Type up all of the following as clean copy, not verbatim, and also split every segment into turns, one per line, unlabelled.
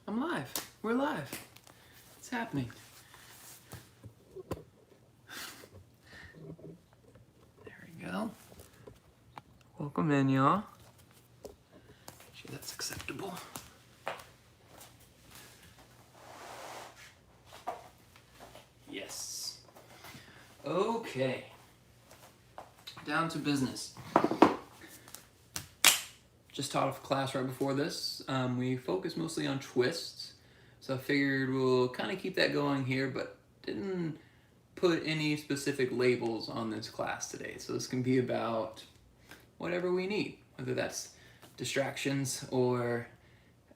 I'm live. We're live. It's happening. There we go. Welcome in, y'all. Make sure that's acceptable. Yes. Okay. Down to business. Just taught a class right before this. We focused mostly on twists, so I figured we'll kind of keep that going here, but didn't put any specific labels on this class today. So this can be about whatever we need, whether that's distractions or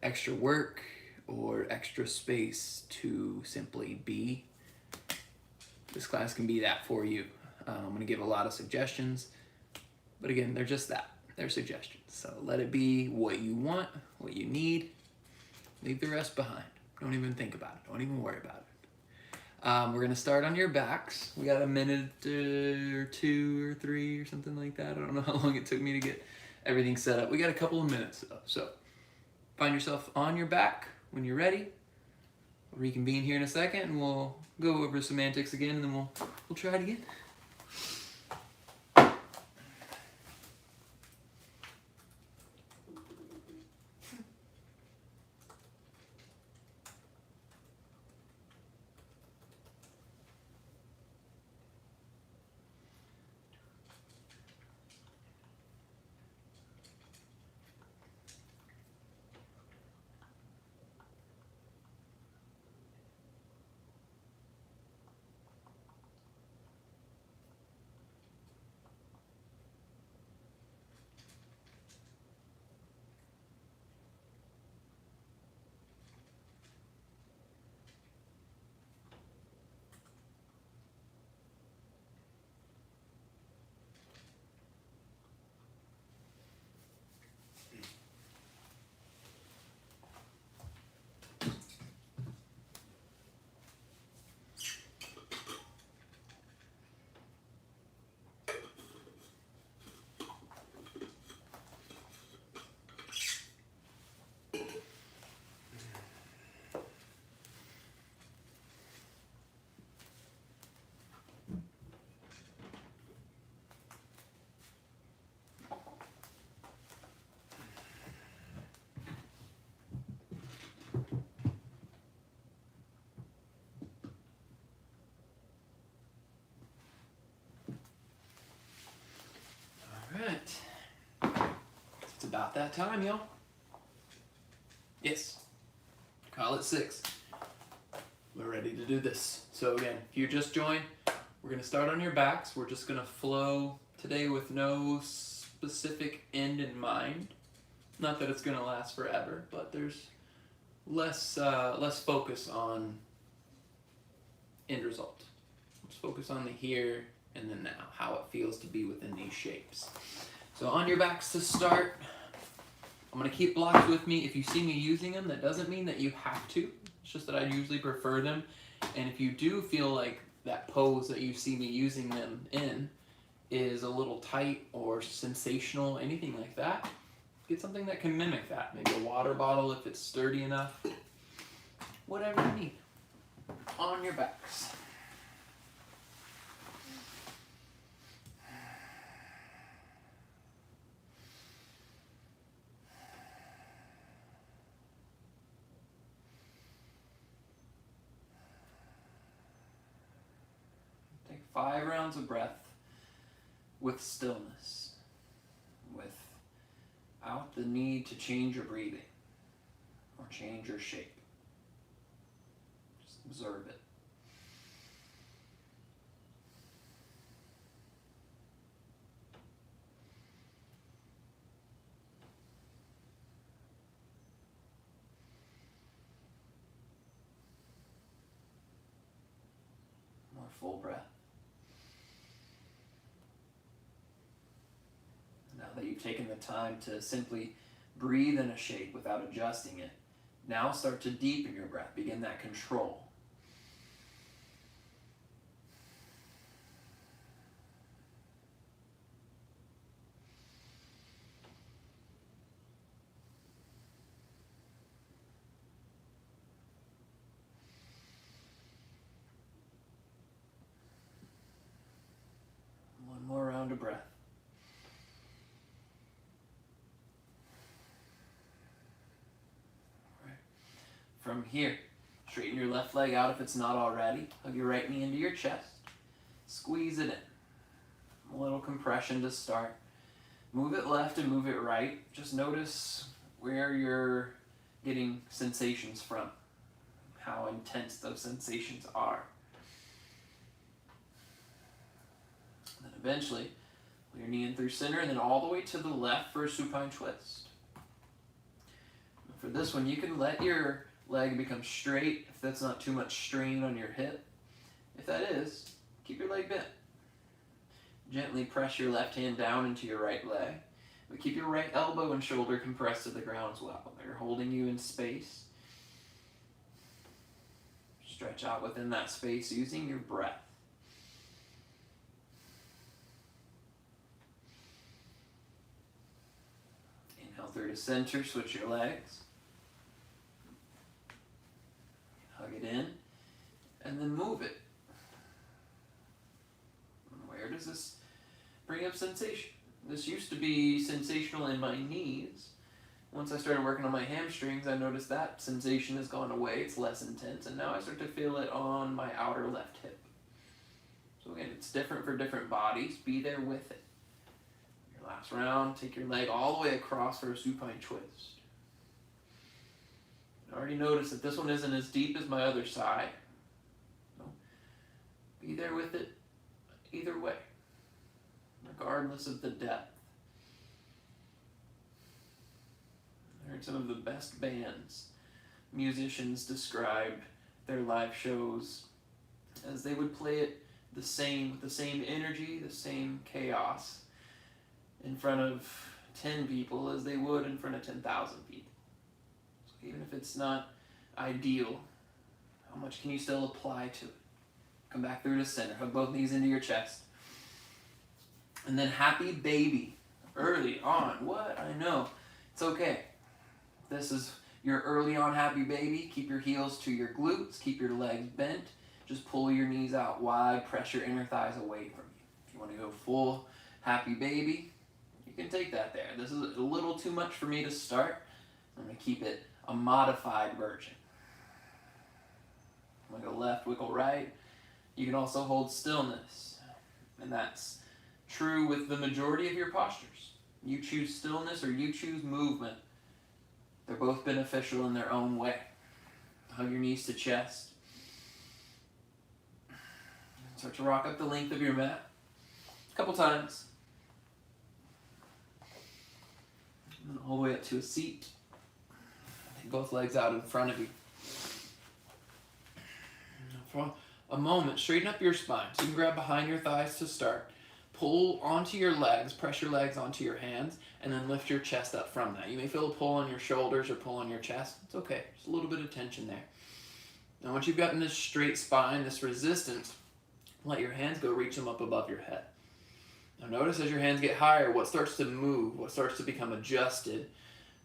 extra work or extra space to simply be. This class can be that for you. I'm going to give a lot of suggestions, but again, they're just that. They're suggestions. So let it be what you want, what you need. Leave the rest behind. Don't even think about it. Don't even worry about it. We're going to start on your backs. We got a minute or two or three or something like that. I don't know how long it took me to get everything set up. We got a couple of minutes though. So find yourself on your back when you're ready. We'll reconvene here in a second and we'll go over semantics again and then we'll try it again. Alright. It's about that time, y'all. Yes. Call it 6. We're ready to do this. So again, if you just joined, we're going to start on your backs. We're just going to flow today with no specific end in mind. Not that it's going to last forever, but there's less focus on end result. Let's focus on the here and the now, how it feels to be within these shapes. So on your backs to start, I'm going to keep blocks with me. If you see me using them, that doesn't mean that you have to. It's just that I usually prefer them. And if you do feel like that pose that you see me using them in is a little tight or sensational, anything like that, get something that can mimic that. Maybe a water bottle if it's sturdy enough. Whatever you need. On your backs. Take 5 rounds of breath with stillness, without the need to change your breathing or change your shape. Just observe it. More full breath. Now that you've taken the time to simply breathe in a shape without adjusting it, now start to deepen your breath. Begin that control. From here, straighten your left leg out if it's not already. Hug your right knee into your chest. Squeeze it in. A little compression to start. Move it left and move it right. Just notice where you're getting sensations from, how intense those sensations are. And then eventually, pull your knee in through center and then all the way to the left for a supine twist. And for this one, you can let your leg become straight if that's not too much strain on your hip. If that is, keep your leg bent. Gently press your left hand down into your right leg, but keep your right elbow and shoulder compressed to the ground as well. They're holding you in space. Stretch out within that space using your breath. Inhale through to center, switch your legs. Hug it in, and then move it. Where does this bring up sensation? This used to be sensational in my knees. Once I started working on my hamstrings, I noticed that sensation has gone away. It's less intense, and now I start to feel it on my outer left hip. So again, it's different for different bodies. Be there with it. Your last round, take your leg all the way across for a supine twist. I already noticed that this one isn't as deep as my other side. So be there with it either way, regardless of the depth. I heard some of the best bands, musicians describe their live shows as they would play it the same, with the same energy, the same chaos in front of 10 people as they would in front of 10,000 people. So even if it's not ideal, how much can you still apply to it? Come back through to center. Hug both knees into your chest. And then happy baby. Early on. What? I know. It's okay. This is your early on happy baby. Keep your heels to your glutes. Keep your legs bent. Just pull your knees out wide. Press your inner thighs away from you. If you want to go full happy baby, you can take that there. This is a little too much for me to start. I'm going to keep it a modified version. Wiggle left, wiggle right. You can also hold stillness, and that's true with the majority of your postures. You choose stillness or you choose movement. They're both beneficial in their own way. Hug your knees to chest. Start to rock up the length of your mat a couple times. And all the way up to a seat. Take both legs out in front of you. For a moment, straighten up your spine. So you can grab behind your thighs to start. Pull onto your legs, press your legs onto your hands, and then lift your chest up from that. You may feel a pull on your shoulders or pull on your chest. It's okay. Just a little bit of tension there. Now once you've gotten this straight spine, this resistance, let your hands go, reach them up above your head. Now notice as your hands get higher, what starts to move, what starts to become adjusted.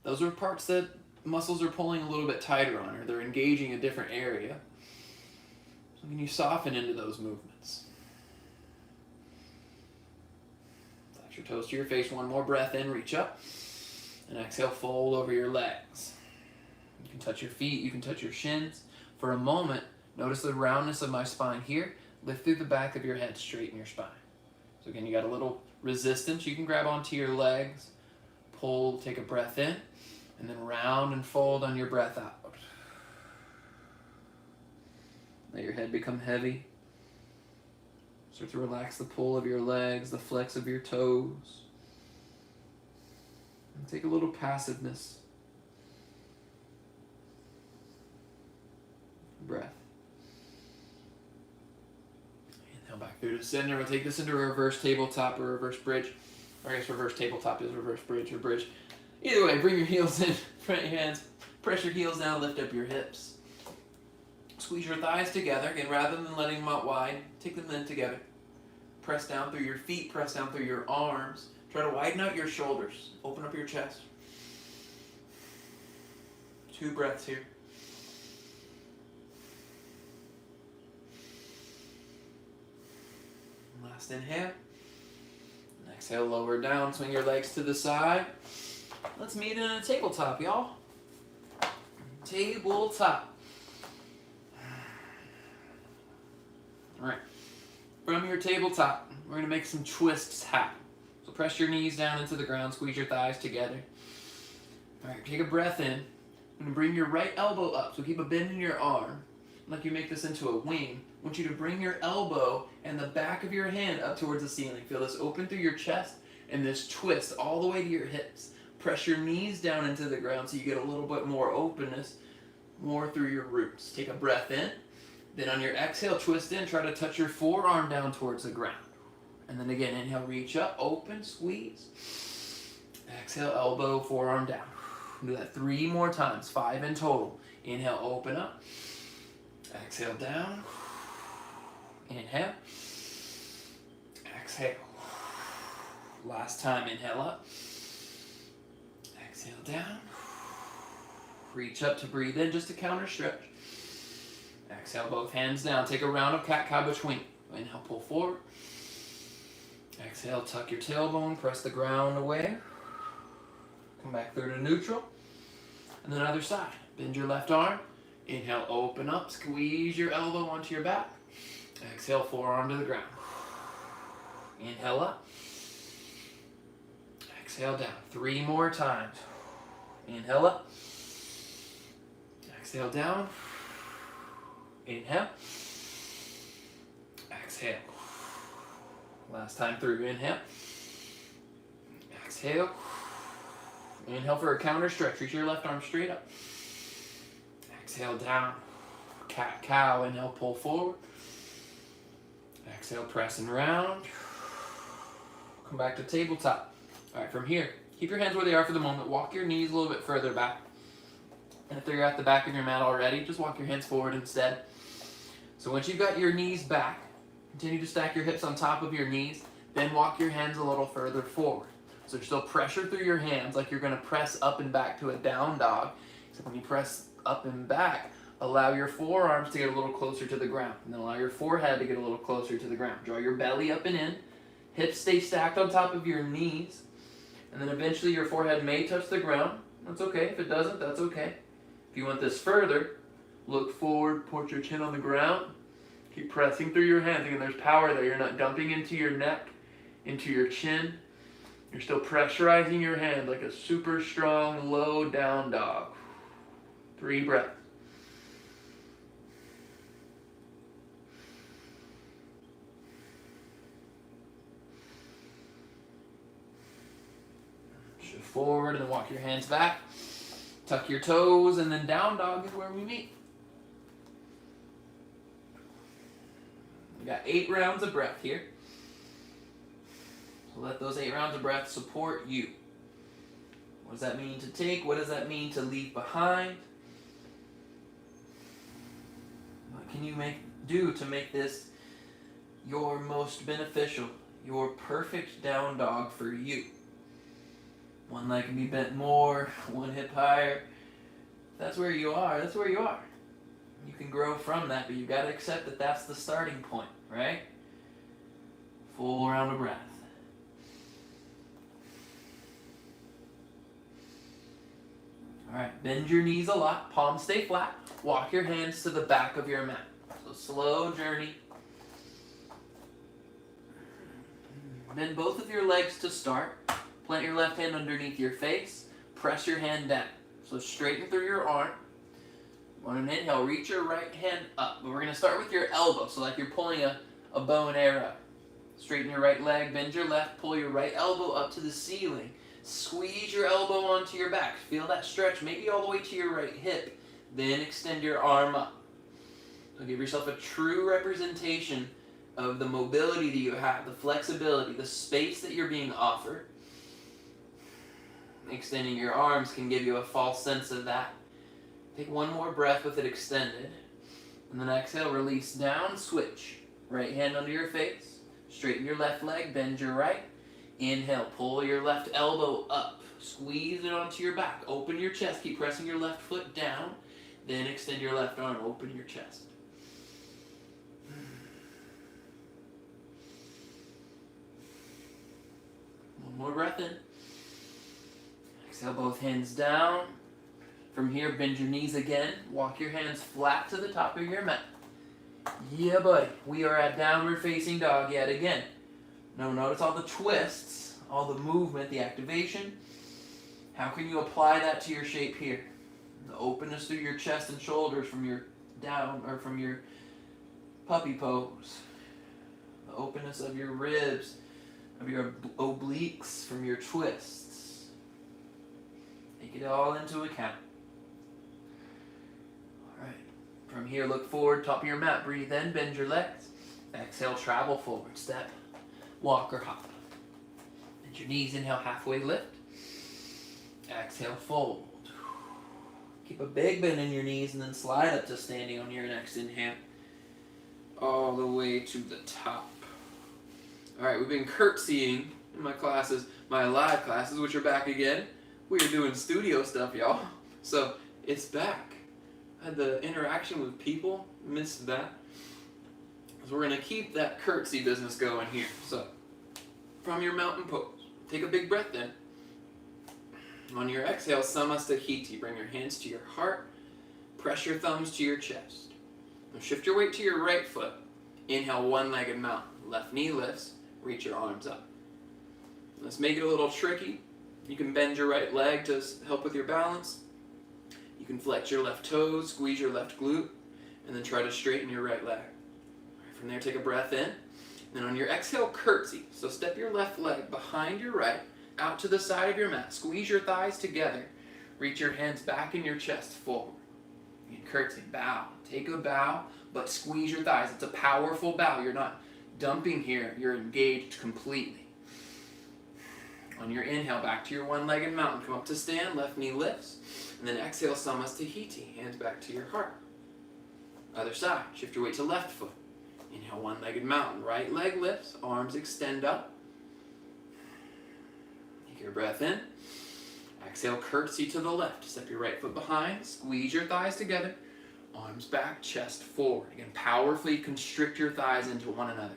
Those are parts that muscles are pulling a little bit tighter on, or they're engaging a different area. So can you soften into those movements? Flex your toes to your face. One more breath in, reach up. And exhale, fold over your legs. You can touch your feet, you can touch your shins. For a moment, notice the roundness of my spine here. Lift through the back of your head, straighten your spine. So again, you got a little resistance. You can grab onto your legs, pull, take a breath in, and then round and fold on your breath out. Let your head become heavy. Start to relax the pull of your legs, the flex of your toes. And take a little passiveness. Breath. Inhale back through to center. We'll take this into a reverse tabletop or reverse bridge. Or I guess reverse tabletop is reverse bridge or bridge. Either way, bring your heels in, front of your hands. Press your heels down, lift up your hips. Squeeze your thighs together. Again, rather than letting them out wide, take them in together. Press down through your feet, press down through your arms. Try to widen out your shoulders. Open up your chest. 2 breaths here. Last inhale. And exhale, lower down. Swing your legs to the side. Let's meet in a tabletop, y'all. Tabletop. All right. From your tabletop, we're going to make some twists happen. So press your knees down into the ground, squeeze your thighs together. All right, take a breath in. I'm going to bring your right elbow up, so keep a bend in your arm. Like you make this into a wing. I want you to bring your elbow and the back of your hand up towards the ceiling. Feel this open through your chest and this twist all the way to your hips. Press your knees down into the ground so you get a little bit more openness, more through your roots. Take a breath in. Then on your exhale, twist in. Try to touch your forearm down towards the ground. And then again, inhale, reach up, open, squeeze. Exhale, elbow, forearm down. Do that 3 more times, 5 in total. Inhale, open up. Exhale, down. Inhale. Exhale. Last time, inhale up. Exhale, down. Reach up to breathe in, just a counter stretch. Exhale, both hands down. Take a round of cat-cow between. Inhale, pull forward. Exhale, tuck your tailbone, press the ground away. Come back through to neutral. And then other side. Bend your left arm. Inhale, open up, squeeze your elbow onto your back. Exhale, forearm to the ground. Inhale up. Exhale down. 3 more times. Inhale up. Exhale down. Inhale. Exhale. Last time through. Inhale. Exhale. Inhale for a counter stretch. Reach your left arm straight up. Exhale down. Cat-cow. Inhale, pull forward. Exhale, press and round. Come back to tabletop. All right, from here, keep your hands where they are for the moment. Walk your knees a little bit further back. And if they're at the back of your mat already, just walk your hands forward instead. So once you've got your knees back, continue to stack your hips on top of your knees, then walk your hands a little further forward. So still pressure through your hands like you're going to press up and back to a down dog. So when you press up and back, allow your forearms to get a little closer to the ground. And then allow your forehead to get a little closer to the ground. Draw your belly up and in. Hips stay stacked on top of your knees. And then eventually your forehead may touch the ground. That's okay. If it doesn't, that's okay. If you want this further, look forward, put your chin on the ground. Keep pressing through your hands. Again, there's power there. You're not dumping into your neck, into your chin. You're still pressurizing your hand like a super strong, low down dog. 3 breaths. Shift forward and then walk your hands back. Tuck your toes, and then down dog is where we meet. We got 8 rounds of breath here. So let those 8 rounds of breath support you. What does that mean to take? What does that mean to leave behind? What can you do to make this your most beneficial, your perfect down dog for you? One leg can be bent more, one hip higher. If that's where you are, that's where you are. You can grow from that, but you've got to accept that that's the starting point, right? Full round of breath. All right, bend your knees a lot, palms stay flat. Walk your hands to the back of your mat. So slow journey. Bend both of your legs to start. Plant your left hand underneath your face. Press your hand down. So straighten through your arm. On an inhale, reach your right hand up. But we're going to start with your elbow, so like you're pulling a bow and arrow. Straighten your right leg, bend your left, pull your right elbow up to the ceiling. Squeeze your elbow onto your back. Feel that stretch, maybe all the way to your right hip. Then extend your arm up. So give yourself a true representation of the mobility that you have, the flexibility, the space that you're being offered. Extending your arms can give you a false sense of that. Take one more breath with it extended. And then exhale, release down, switch. Right hand under your face. Straighten your left leg, bend your right. Inhale, pull your left elbow up. Squeeze it onto your back. Open your chest. Keep pressing your left foot down. Then extend your left arm. Open your chest. One more breath in. Exhale, both hands down. From here, bend your knees again. Walk your hands flat to the top of your mat. Yeah, buddy. We are at downward facing dog yet again. Now notice all the twists, all the movement, the activation. How can you apply that to your shape here? The openness through your chest and shoulders from your down or from your puppy pose. The openness of your ribs, of your obliques from your twists. Take it all into account. Alright. From here, look forward, top of your mat. Breathe in, bend your legs. Exhale, travel forward. Step, walk, or hop. Bend your knees, inhale, halfway lift. Exhale, fold. Keep a big bend in your knees and then slide up to standing on your next inhale. All the way to the top. Alright, we've been curtsying in my classes, my live classes, which are back again. We are doing studio stuff, y'all. So, it's back. I had the interaction with people, missed that. So we're going to keep that curtsy business going here. So, from your mountain pose, take a big breath in. On your exhale, Samasthiti, bring your hands to your heart, press your thumbs to your chest. Now shift your weight to your right foot. Inhale, one-legged mountain. Left knee lifts, reach your arms up. Let's make it a little tricky. You can bend your right leg to help with your balance. You can flex your left toes, squeeze your left glute, and then try to straighten your right leg. From there, take a breath in. Then on your exhale, curtsy. So step your left leg behind your right, out to the side of your mat. Squeeze your thighs together. Reach your hands back in your chest forward. And curtsy, bow. Take a bow, but squeeze your thighs. It's a powerful bow. You're not dumping here. You're engaged completely. On your inhale, back to your one-legged mountain. Come up to stand, left knee lifts. And then exhale, Samasthiti. Hands back to your heart. Other side. Shift your weight to left foot. Inhale, one-legged mountain. Right leg lifts. Arms extend up. Your breath in. Exhale, curtsy to the left. Step your right foot behind. Squeeze your thighs together. Arms back, chest forward. Again, powerfully constrict your thighs into one another.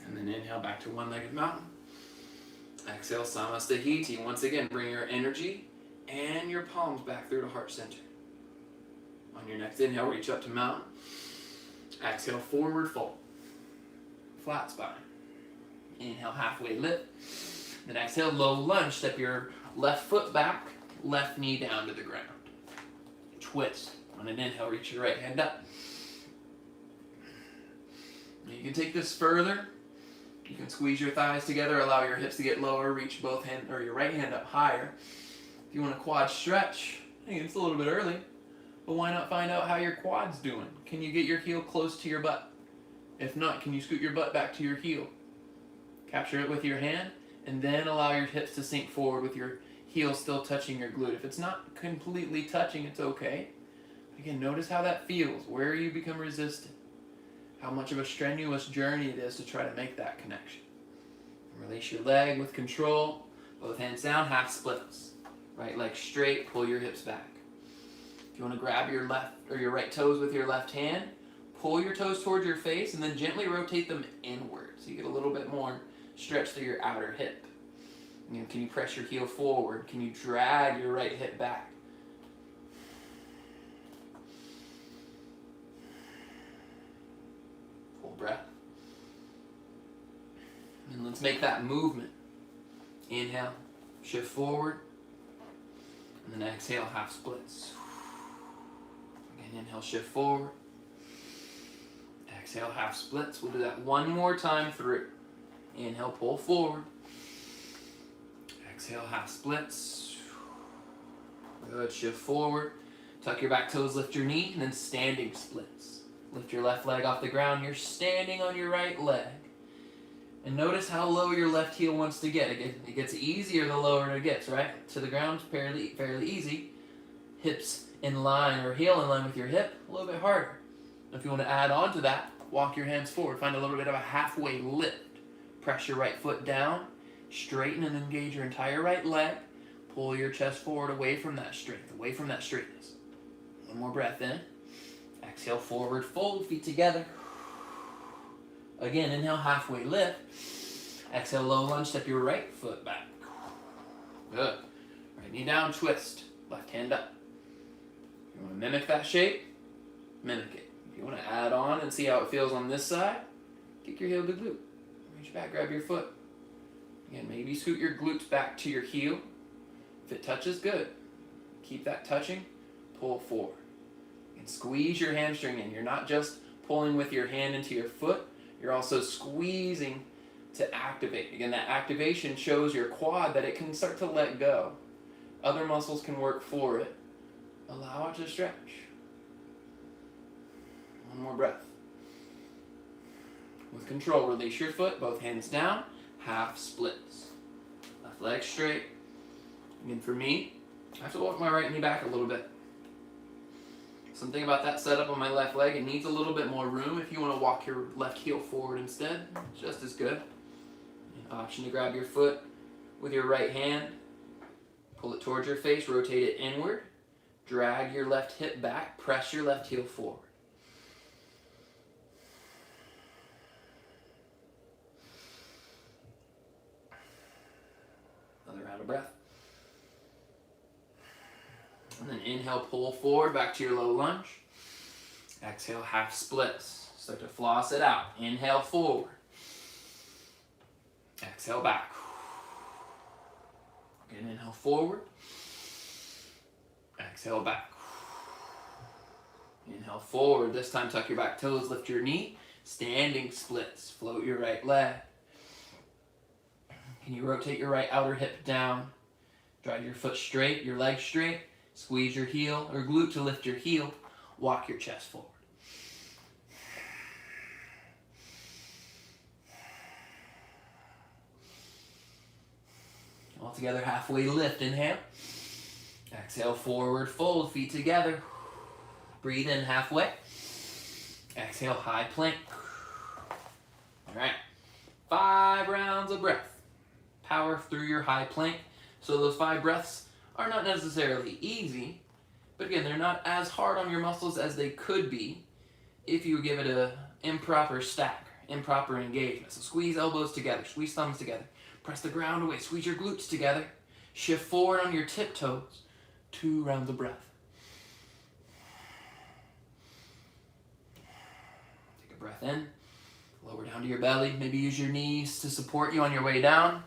And then inhale back to one-legged mountain. Exhale, Samasthiti. Once again, bring your energy and your palms back through to heart center. On your next inhale, reach up to mountain. Exhale, forward fold. Flat spine. Inhale, halfway lift. Then exhale, low lunge. Step your left foot back, left knee down to the ground. Twist. On an inhale, reach your right hand up. You can take this further. You can squeeze your thighs together, allow your hips to get lower, reach both hand or your right hand up higher. If you want a quad stretch, I think it's a little bit early, but why not find out how your quad's doing? Can you get your heel close to your butt? If not, can you scoot your butt back to your heel? Capture it with your hand, and then allow your hips to sink forward with your heel still touching your glute. If it's not completely touching, it's okay. Again, notice how that feels, where you become resistant, how much of a strenuous journey it is to try to make that connection. Release your leg with control, both hands down, half splits. Right leg straight, pull your hips back. If you want to grab your left or your right toes with your left hand, pull your toes towards your face and then gently rotate them inward so you get a little bit more stretch through your outer hip. You know, can you press your heel forward? Can you drag your right hip back? Full breath. And let's make that movement. Inhale, shift forward, and then exhale, half splits. Again, inhale, shift forward. Exhale, half splits. We'll do that one more time through. Inhale, pull forward. Exhale, half splits. Good, shift forward. Tuck your back toes, lift your knee, and then standing splits. Lift your left leg off the ground. You're standing on your right leg. And notice how low your left heel wants to get. It gets easier the lower it gets, right? To the ground, fairly easy. Hips in line or heel in line with your hip, a little bit harder. If you want to add on to that, walk your hands forward. Find a little bit of a halfway lift. Press your right foot down. Straighten and engage your entire right leg. Pull your chest forward away from that strength, away from that straightness. One more breath in. Exhale, forward fold, feet together. Again, inhale, halfway lift. Exhale, low lunge, step your right foot back. Good. Right knee down, twist. Left hand up. You want to mimic that shape? mimic it. If you want to add on and see how it feels on this side, kick your heel to glute. Reach back, grab your foot. Again, maybe scoot your glutes back to your heel. If it touches, good. Keep that touching, pull forward. And squeeze your hamstring in. You're not just pulling with your hand into your foot, you're also squeezing to activate. Again, that activation shows your quad that it can start to let go. Other muscles can work for it. Allow it to stretch. One more breath. With control, release your foot, both hands down, half splits. Left leg straight. Again, for me, I have to walk my right knee back a little bit. Something about that setup on my left leg, it needs a little bit more room. If you want to walk your left heel forward instead, it's just as good. An option to grab your foot with your right hand, pull it towards your face, rotate it inward, drag your left hip back, press your left heel forward. Another round of breath. And then inhale, pull forward, back to your low lunge. Exhale, half splits. Start to floss it out. Inhale, forward. Exhale, back. Again, inhale, forward. Exhale, back. Inhale, forward. This time, tuck your back toes, lift your knee. Standing splits. Float your right leg. Can you rotate your right outer hip down? Drive your foot straight, your leg straight. Squeeze your heel or glute to lift your heel. Walk your chest forward. All together, halfway lift. Inhale. Exhale, forward fold, feet together. Breathe in halfway. Exhale, high plank. All right. 5 rounds of breath. Power through your high plank. So those 5 breaths are not necessarily easy, but again, they're not as hard on your muscles as they could be if you give it a improper stack, improper engagement. So squeeze elbows together, squeeze thumbs together, press the ground away, squeeze your glutes together, shift forward on your tiptoes. 2 rounds of breath. Take a breath in, lower down to your belly, maybe use your knees to support you on your way down.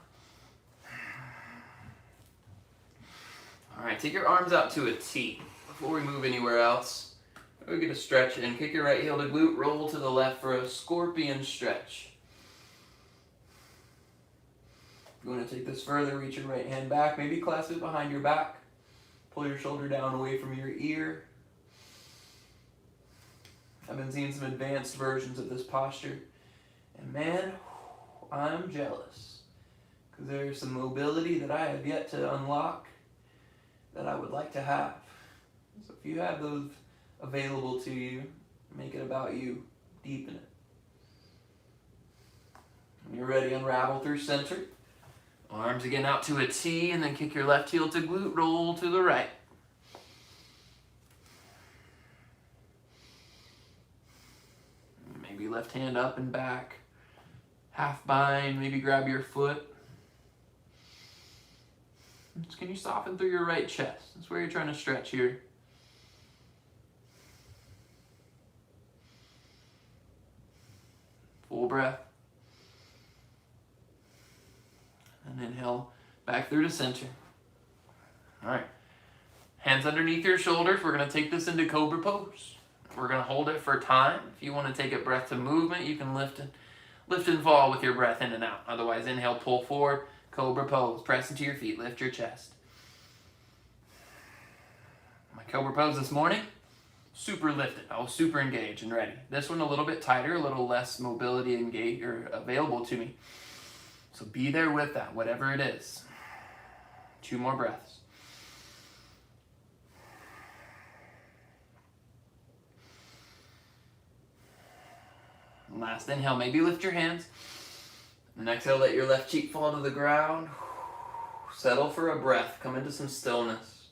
All right, take your arms out to a T. Before we move anywhere else, we're going to stretch in. Kick your right heel to glute, roll to the left for a scorpion stretch. If you want to take this further, reach your right hand back, maybe clasp it behind your back. Pull your shoulder down away from your ear. I've been seeing some advanced versions of this posture, and man, I'm jealous, because there's some mobility that I have yet to unlock that I would like to have. So if you have those available to you, make it about you. Deepen it. When you're ready, unravel through center. Arms again out to a T, and then kick your left heel to glute, roll to the right. Maybe left hand up and back. Half bind, maybe grab your foot. Can you soften through your right chest? That's where you're trying to stretch here. Full breath. And inhale back through to center. All right. Hands underneath your shoulders. We're going to take this into cobra pose. We're going to hold it for time. If you want to take a breath to movement, you can lift and fall with your breath in and out. Otherwise, inhale, pull forward. Cobra pose. Press into your feet. Lift your chest. My cobra pose this morning, super lifted. I was super engaged and ready. This one a little bit tighter, a little less mobility engaged or available to me. So be there with that, whatever it is. 2 more breaths. Last inhale, maybe lift your hands. And exhale, let your left cheek fall to the ground. Settle for a breath. Come into some stillness.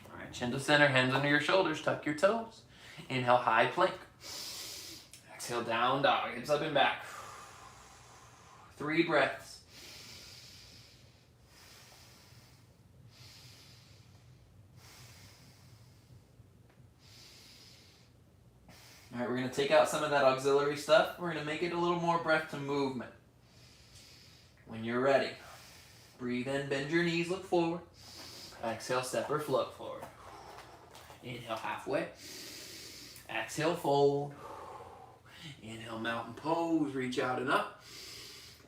All right, chin to center, hands under your shoulders, tuck your toes. Inhale, high plank. Exhale, down dog, hips up and back. 3 breaths. All right, we're going to take out some of that auxiliary stuff. We're going to make it a little more breath to movement. When you're ready, breathe in, bend your knees, look forward. Exhale, step or float forward. Inhale, halfway. Exhale, fold. Inhale, mountain pose, reach out and up.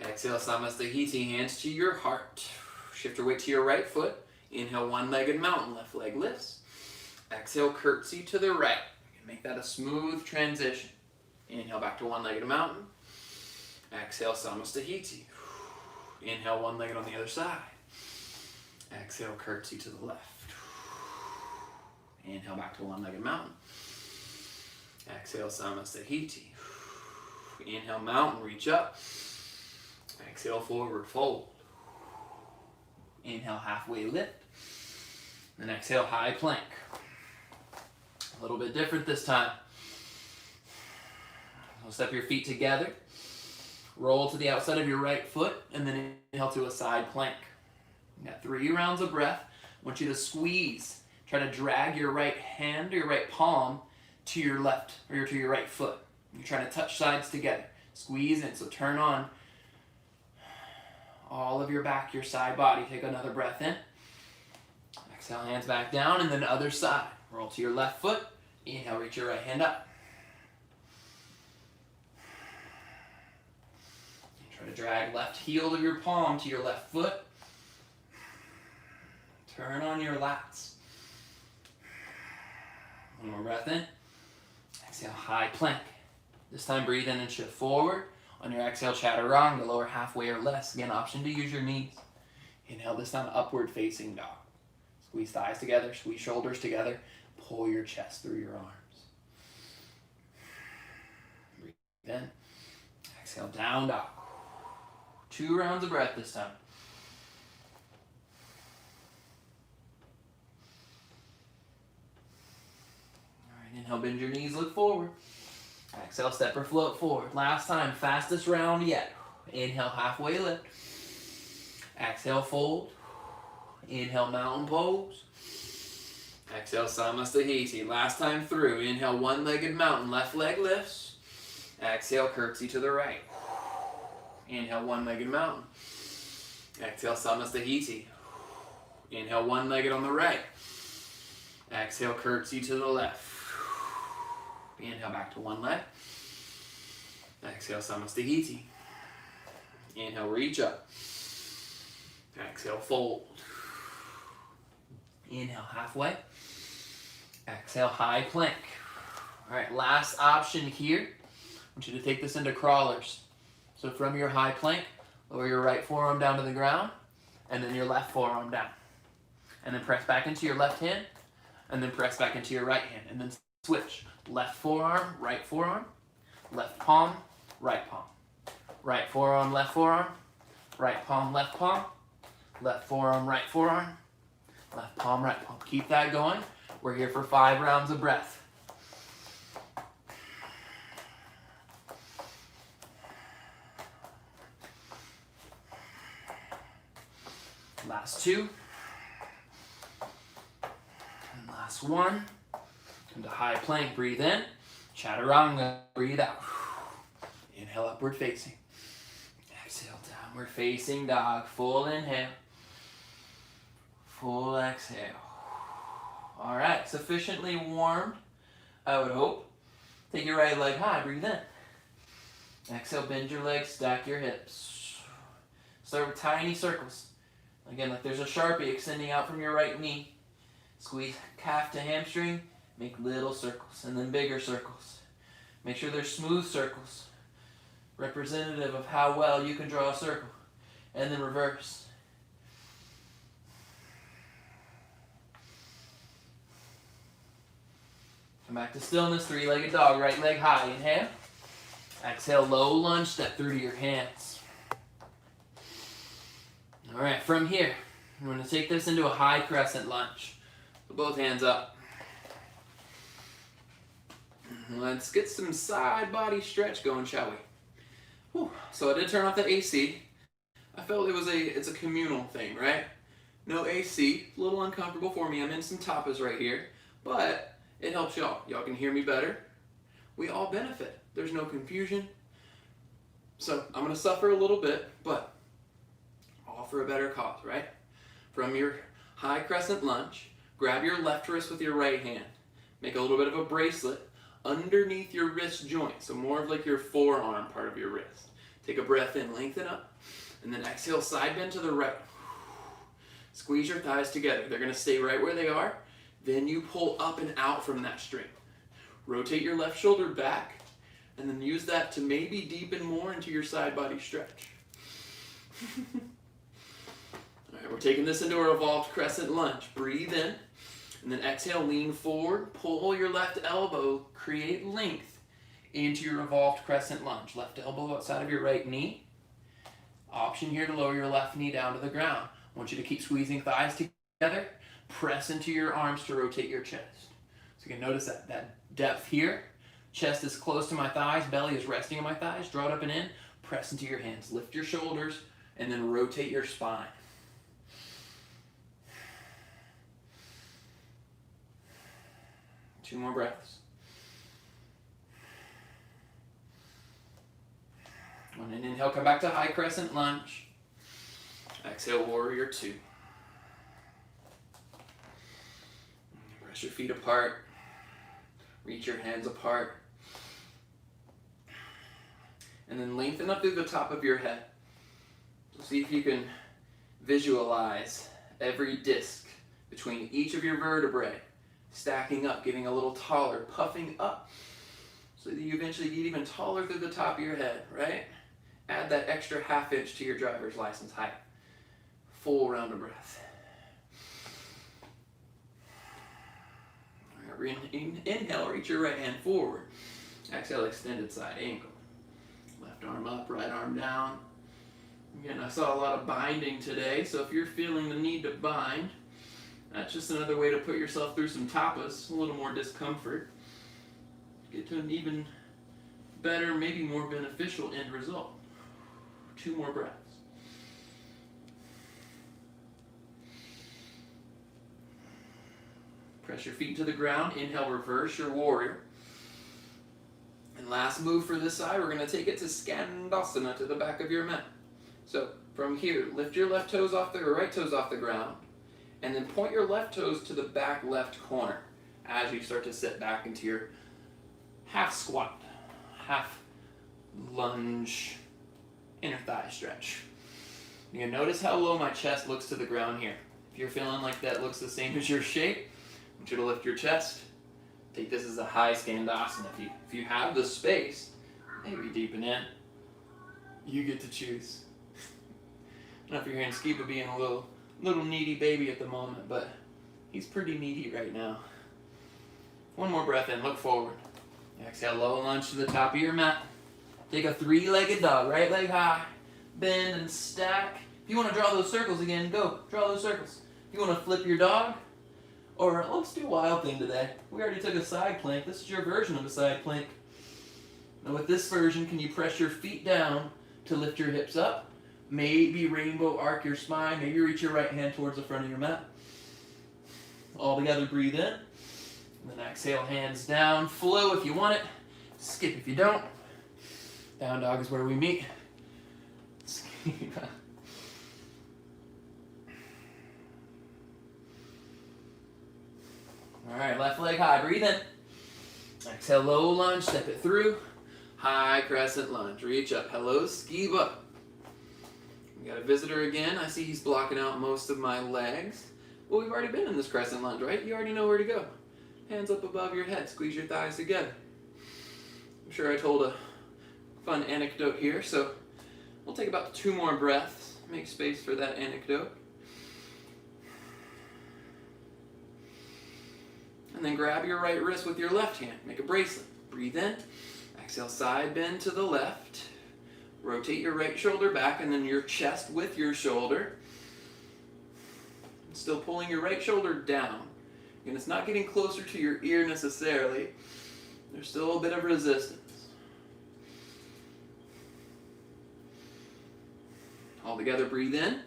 Exhale, Samasthiti, hands to your heart. Shift your weight to your right foot. Inhale, one-legged mountain, left leg lifts. Exhale, curtsy to the right. You can make that a smooth transition. Inhale, back to one-legged mountain. Exhale, Samasthiti. Inhale, one-legged on the other side. Exhale, curtsy to the left. Inhale, back to one-legged mountain. Exhale, Samasthiti. Inhale, mountain, reach up. Exhale, forward fold. Inhale, halfway lift. Then exhale, high plank. A little bit different this time. So step your feet together. Roll to the outside of your right foot, and then inhale to a side plank. You got 3 rounds of breath. I want you to squeeze. Try to drag your right hand or your right palm to your left or to your right foot. You're trying to touch sides together. Squeeze in, so turn on all of your back, your side body. Take another breath in. Exhale, hands back down, and then other side. Roll to your left foot. Inhale, reach your right hand up. Try to drag left heel of your palm to your left foot. Turn on your lats. One more breath in. Exhale, high plank. This time breathe in and shift forward. On your exhale, chaturanga, lower halfway or less. Again, option to use your knees. Inhale, this time upward facing dog. Squeeze thighs together, squeeze shoulders together. Pull your chest through your arms. Breathe in. Exhale, down dog. 2 rounds of breath this time. All right, inhale, bend your knees, look forward. Exhale, step or float forward. Last time, fastest round yet. Inhale, halfway lift. Exhale, fold. Inhale, mountain pose. Exhale, Samasthiti. Last time through. Inhale, one-legged mountain, left leg lifts. Exhale, curtsy to the right. Inhale, one-legged mountain. Exhale, Samasthiti. Inhale, one-legged on the right. Exhale, curtsy to the left. Inhale, back to one leg. Exhale, Samasthiti. Inhale, reach up. Exhale, fold. Inhale, halfway. Exhale, high plank. All right, last option here. I want you to take this into crawlers. So from your high plank, lower your right forearm down to the ground, and then your left forearm down. And then press back into your left hand, and then press back into your right hand, and then switch. Left forearm, left palm, right palm. Right forearm, right palm, left palm, left forearm, left palm, right palm. Keep that going. We're here for 5 rounds of breath. Last 2. And last 1. Come to high plank, breathe in. Chaturanga, breathe out. Inhale, upward facing. Exhale, downward facing dog. Full inhale. Full exhale. All right, sufficiently warmed, I would hope. Take your right leg high, breathe in. Exhale, bend your legs, stack your hips. Start with tiny circles. Again, like there's a Sharpie extending out from your right knee. Squeeze calf to hamstring. Make little circles and then bigger circles. Make sure they're smooth circles, representative of how well you can draw a circle. And then reverse. Come back to stillness, 3-legged dog, right leg high, inhale. Exhale, low lunge, step through to your hands. All right, from here, I'm going to take this into a high crescent lunge. Put both hands up. Let's get some side body stretch going, shall we? Whew. So I did turn off the AC. I felt it's a communal thing, right? No AC, a little uncomfortable for me. I'm in some tapas right here, but it helps y'all. Y'all can hear me better. we all benefit. There's no confusion. So I'm going to suffer a little bit, but all for a better cause, right? From your high crescent lunge, grab your left wrist with your right hand. Make a little bit of a bracelet underneath your wrist joint, so more of like your forearm part of your wrist. Take a breath in, lengthen up, and then exhale, side bend to the right. Squeeze your thighs together. They're going to stay right where they are. Then you pull up and out from that strength. Rotate your left shoulder back, and then use that to maybe deepen more into your side body stretch. All right, we're taking this into a revolved crescent lunge. Breathe in, and then exhale, lean forward, pull your left elbow, create length into your revolved crescent lunge. Left elbow outside of your right knee. Option here to lower your left knee down to the ground. I want you to keep squeezing thighs together. Press into your arms to rotate your chest. So you can notice that depth here. Chest is close to my thighs, belly is resting on my thighs. Draw it up and in, press into your hands. Lift your shoulders, and then rotate your spine. Two more breaths. On an inhale, come back to high crescent lunge. Exhale, warrior two. Press your feet apart. Reach your hands apart. And then lengthen up through the top of your head. So see if you can visualize every disc between each of your vertebrae stacking up, getting a little taller, puffing up, so that you eventually get even taller through the top of your head, right? Add that extra ½ inch to your driver's license height. Full round of breath. All right, inhale, reach your right hand forward. Exhale, extended side ankle. Left arm up, right arm down. Again, I saw a lot of binding today, so if you're feeling the need to bind, that's just another way to put yourself through some tapas, a little more discomfort. Get to an even better, maybe more beneficial end result. Two more breaths. Press your feet to the ground. Inhale, reverse your warrior. And last move for this side, we're going to take it to Skandasana, to the back of your mat. So from here, lift your left toes off the, or right toes off the ground, and then point your left toes to the back left corner as you start to sit back into your half squat, half lunge, inner thigh stretch. You can notice how low my chest looks to the ground here. If you're feeling like that looks the same as your shape, I want you to lift your chest. Take this as a high Skandasana. If you have the space, maybe deepen in. You get to choose. I don't know if you're hearing Skiba being a little needy baby at the moment, but he's pretty needy right now. One more breath in, look forward. Exhale, low lunge to the top of your mat. Take a three-legged dog, right leg high, bend and stack. If you want to draw those circles again, go, draw those circles. If you want to flip your dog, or let's do a wild thing today. We already took a side plank. This is your version of a side plank. Now with this version, can you press your feet down to lift your hips up? Maybe rainbow arc your spine. Maybe reach your right hand towards the front of your mat. All together, breathe in. And then exhale, hands down. Flow if you want it. Skip if you don't. Down dog is where we meet. All right, left leg high. Breathe in. Exhale, low lunge. Step it through. High crescent lunge. Reach up. Hello, Skiba. We got a visitor again. I see he's blocking out most of my legs. Well, we've already been in this crescent lunge, right? You already know where to go. Hands up above your head. Squeeze your thighs together. I'm sure I told a fun anecdote here, so we'll take about 2 more breaths. Make space for that anecdote. And then grab your right wrist with your left hand. Make a bracelet. Breathe in. Exhale, side bend to the left. Rotate your right shoulder back, and then your chest with your shoulder. Still pulling your right shoulder down. And it's not getting closer to your ear necessarily. There's still a bit of resistance. All together, breathe in.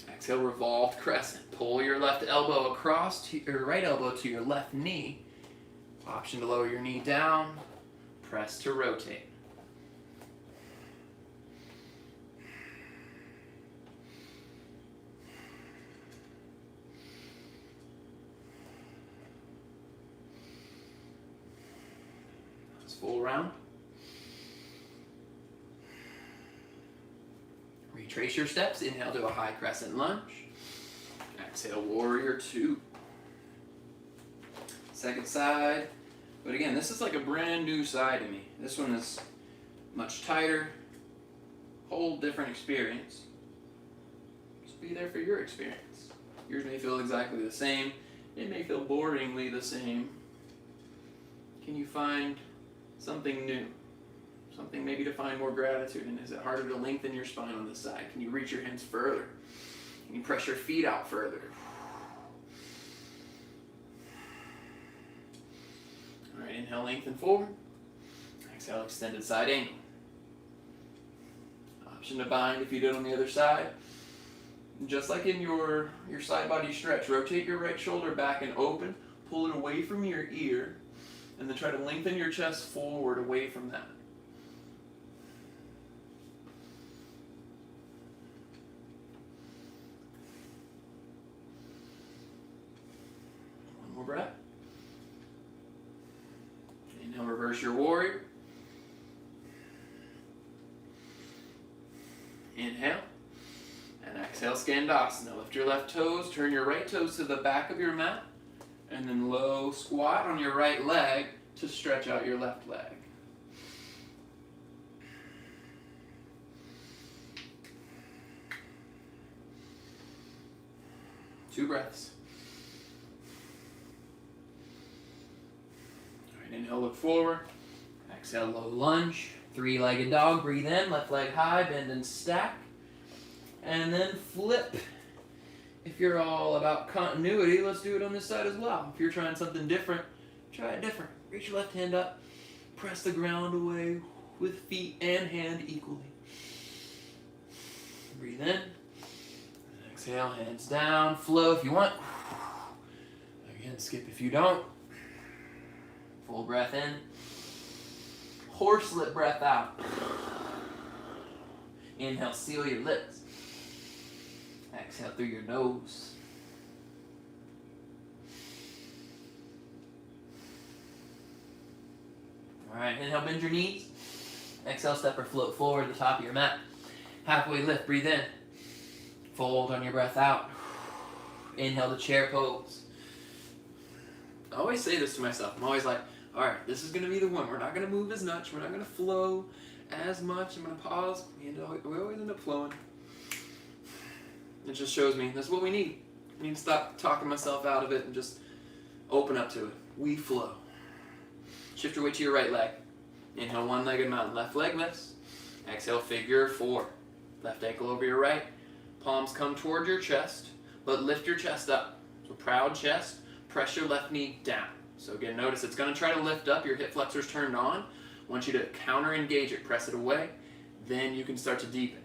Exhale, revolved crescent. Pull your left elbow across to your right elbow to your left knee. Option to lower your knee down. press to rotate. That's full round. Retrace your steps. Inhale to a high crescent lunge. Exhale, warrior two. Second side. But again, this is like a brand new side to me. This one is much tighter. Whole different experience. Just be there for your experience. Yours may feel exactly the same. It may feel boringly the same. Can you find something new? Something maybe to find more gratitude in? Is it harder to lengthen your spine on this side? Can you reach your hands further? Can you press your feet out further? All right, inhale, lengthen forward. Exhale, extended side angle. Option to bind if you did on the other side. Just like in your side body stretch, rotate your right shoulder back and open, pull it away from your ear, and then try to lengthen your chest forward away from that. One more breath. Inhale, reverse your warrior. Inhale. And exhale, Skandasana. Lift your left toes, turn your right toes to the back of your mat, and then low squat on your right leg to stretch out your left leg. Two breaths. All right, inhale, look forward. Exhale, low lunge. Three-legged dog. Breathe in, left leg high, bend and stack. And then flip. If you're all about continuity, let's do it on this side as well. If you're trying something different, try it different. Reach your left hand up. Press the ground away with feet and hand equally. Breathe in. Exhale, hands down. Flow if you want. Again, skip if you don't. Full breath in. Horse-lip breath out. Inhale, seal your lips. Exhale through your nose. All right, inhale, bend your knees. Exhale, step or float forward to the top of your mat. Halfway lift, breathe in. Fold on your breath out. Inhale to chair pose. I always say this to myself. I'm always like, all right, this is going to be the one. We're not going to move as much. We're not going to flow as much. I'm going to pause. We always end up flowing. It just shows me that's what we need. I need to stop talking myself out of it and just open up to it. We flow. Shift your weight to your right leg. Inhale, one-legged mountain. Left leg lifts. Exhale, figure four. Left ankle over your right. Palms come toward your chest, but lift your chest up. So proud chest. Press your left knee down. So again, notice it's going to try to lift up. Your hip flexors turned on. I want you to counter-engage it. Press it away. Then you can start to deepen.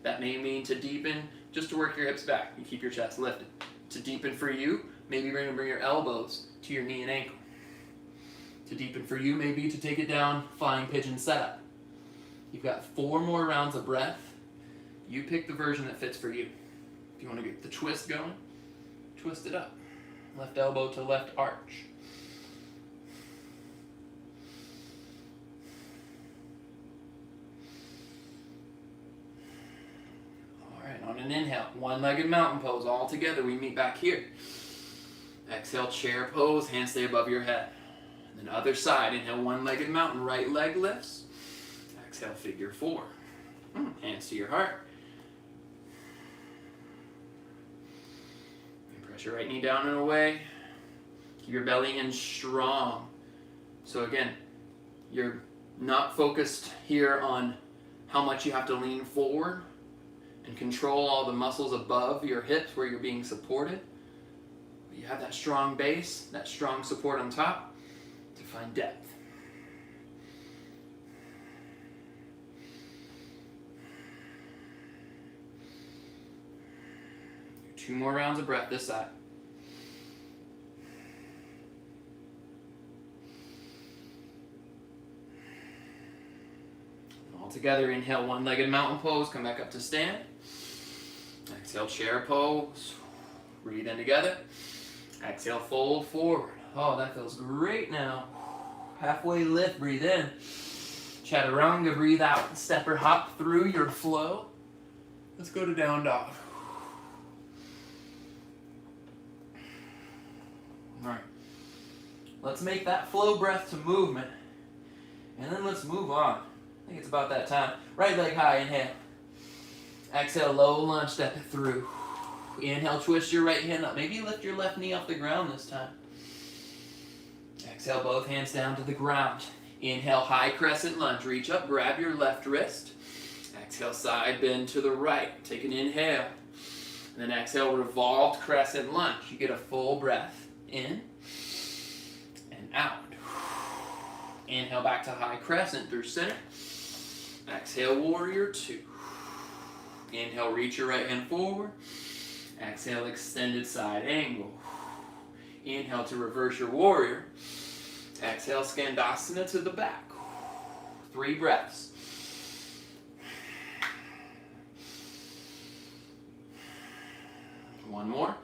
That may mean to deepen just to work your hips back. You keep your chest lifted. To deepen for you, maybe bring your elbows to your knee and ankle. To deepen for you, maybe to take it down, flying pigeon setup. You've got 4 more rounds of breath. You pick the version that fits for you. If you want to get the twist going, twist it up. Left elbow to left arch. On an inhale, one-legged mountain pose. All together, we meet back here. Exhale, chair pose, hands stay above your head. And then other side, inhale, one-legged mountain, right leg lifts. Exhale, figure four. Hands to your heart. And press your right knee down and away. Keep your belly in strong. So again, you're not focused here on how much you have to lean forward and control all the muscles above your hips where you're being supported. But you have that strong base, that strong support on top to find depth. Do 2 more rounds of breath this side. All together, inhale, one-legged mountain pose, come back up to stand. Exhale, chair pose. Breathe in together. Exhale, fold forward. Oh, that feels great now. Halfway lift, breathe in. Chaturanga, breathe out. Step or hop through your flow. Let's go to down dog. All right. Let's make that flow breath to movement. And then let's move on. I think it's about that time. Right leg high, inhale. Exhale, low lunge, step it through. Inhale, twist your right hand up. Maybe lift your left knee off the ground this time. Exhale, both hands down to the ground. Inhale, high crescent lunge. Reach up, grab your left wrist. Exhale, side bend to the right. Take an inhale. And then exhale, revolved crescent lunge. You get a full breath in and out. Inhale back to high crescent through center. Exhale, warrior two. Inhale, reach your right hand forward. Exhale, extended side angle. Inhale to reverse your warrior. Exhale, Skandasana to the back. 3 breaths. One more.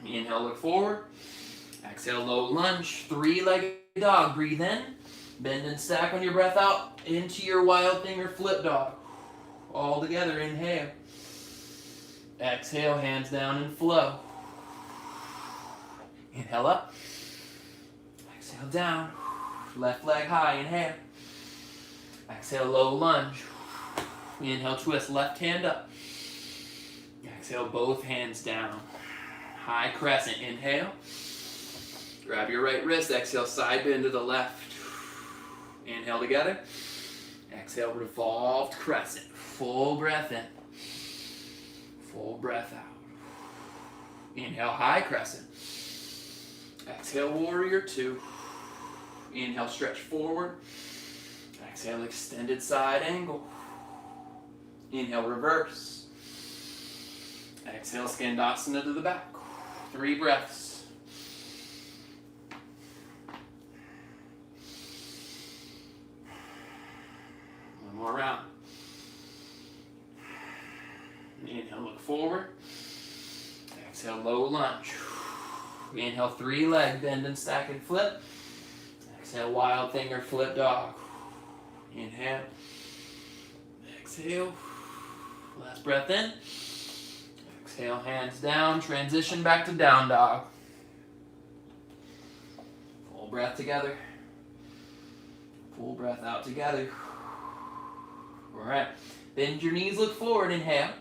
Inhale, look forward. Exhale, low lunge. 3-legged dog. Breathe in. Bend and stack on your breath out into your wild thing or flip dog. All together, inhale. Exhale, hands down and flow. Inhale up. Exhale down. Left leg high, inhale. Exhale, low lunge. Inhale, twist, left hand up. Exhale, both hands down. High crescent, inhale. Grab your right wrist, exhale, side bend to the left. Inhale together. Exhale, revolved crescent. Full breath in. Full breath out. Inhale, high crescent. Exhale, warrior two. Inhale, stretch forward. Exhale, extended side angle. Inhale, reverse. Exhale, Skandasana to the back. 3 breaths. One more round. Inhale, look forward. Exhale, low lunge. Inhale, 3-leg bend and stack and flip. Exhale, wild thing or flip dog. Inhale. Exhale. Last breath in. Exhale, hands down. Transition back to down dog. Full breath together. Full breath out together. All right. Bend your knees, look forward, inhale.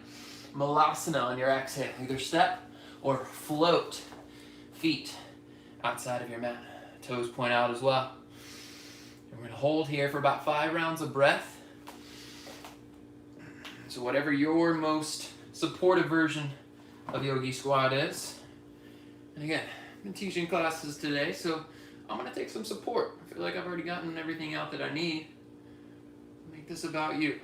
Malasana on your exhale. Either step or float feet outside of your mat. Toes point out as well. And we're going to hold here for about 5 rounds of breath. So whatever your most supportive version of Yogi Squat is. And again, I've been teaching classes today, so I'm going to take some support. I feel like I've already gotten everything out that I need. Make this about you.